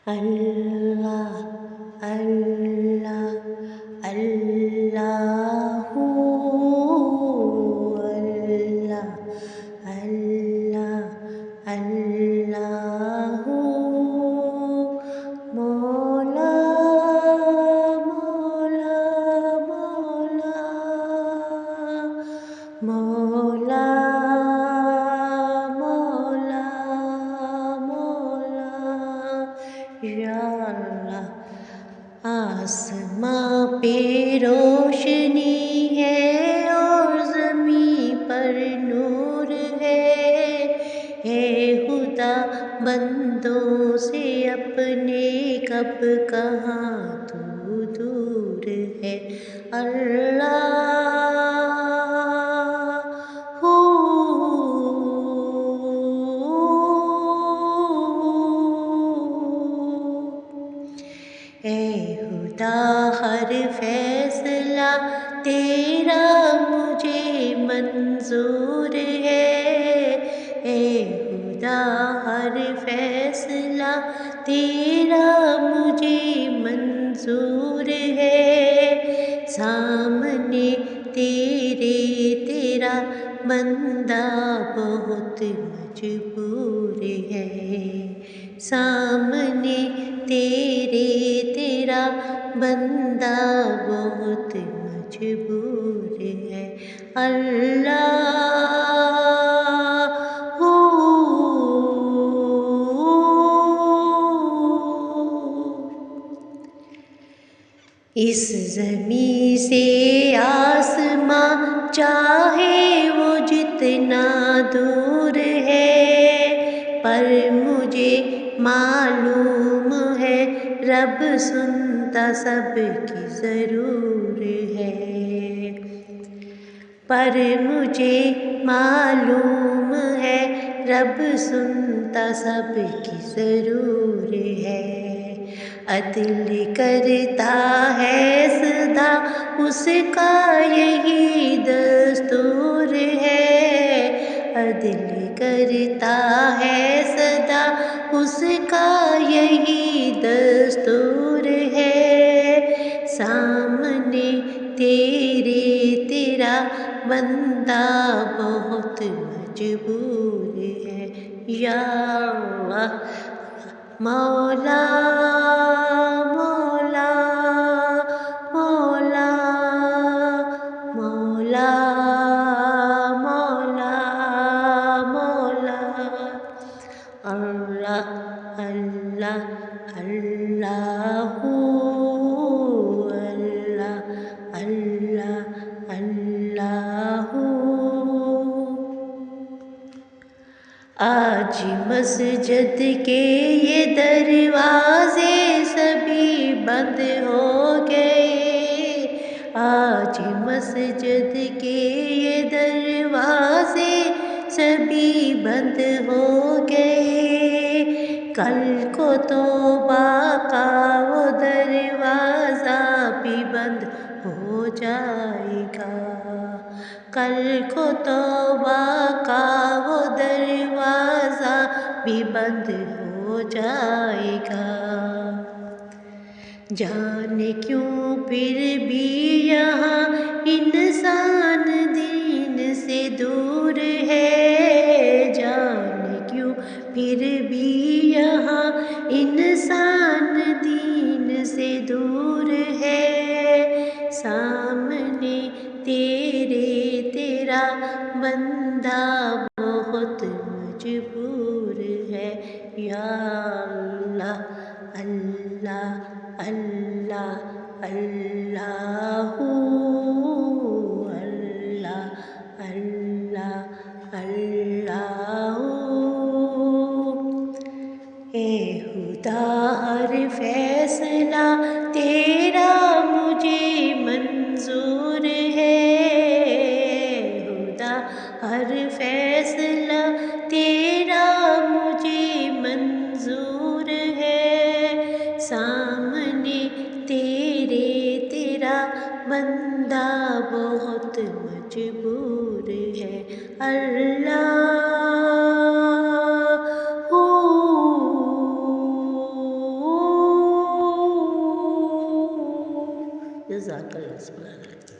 اللہ اللہ اللہ اللہ اللہ اللہ مولا مولا مولا مولا مولا مولا یا اللہ آسماں پہ روشنی ہے اور زمین پر نور ہے اے خدا بندوں سے اپنے کب کہاں تو دور ہے اللہ اے خدا ہر فیصلہ تیرا مجھے منظور ہے اے خدا ہر فیصلہ تیرا مجھے منظور ہے سامنے تیرا بندہ بہت مجبور ہے سامنے تیرا بندہ بہت مجبور ہے اللہ اس زمین سے آسماں چاہے وہ جتنا دور ہے پر مجھے معلوم ہے رب سنتا سب کی ضرور ہے پر مجھے معلوم ہے رب سنتا سب کی ضرور ہے عدل کرتا ہے سدا اس کا یہی دستور ہے عدل کرتا ہے سدا اس کا یہی دستور ہے سامنے تیرا بندہ بہت مجبور ہے یا اللہ مولا مولا مولا مولا مولا مولا اللہ اللہ اللہ اللہ اللہ آج مسجد کے یہ دروازے سبھی بند ہو گئے آج مسجد کے یہ دروازے سبھی بند ہو گئے کل کو توبہ کا وہ دروازہ بھی بند ہو جائے گا کل کو توبہ کا وہ دروازہ بھی بند ہو جائے گا جانے کیوں پھر بھی یہاں انسان دین سے دور ہے جانے کیوں پھر بھی یہاں انسان دین سے دور ہے سامنے تیرا بندہ بہت مجبور ہے یا اللہ اللہ اللہ اللہ اللہ اللہ اللہ اے خدا ہر فیصلہ تیرا مجھے منظور ہے خدا ہر فیصلہ تیرا مجھے منظور ہے سامنے تیرا بندہ بہت مجبور ہے اللہ جزاک اللہ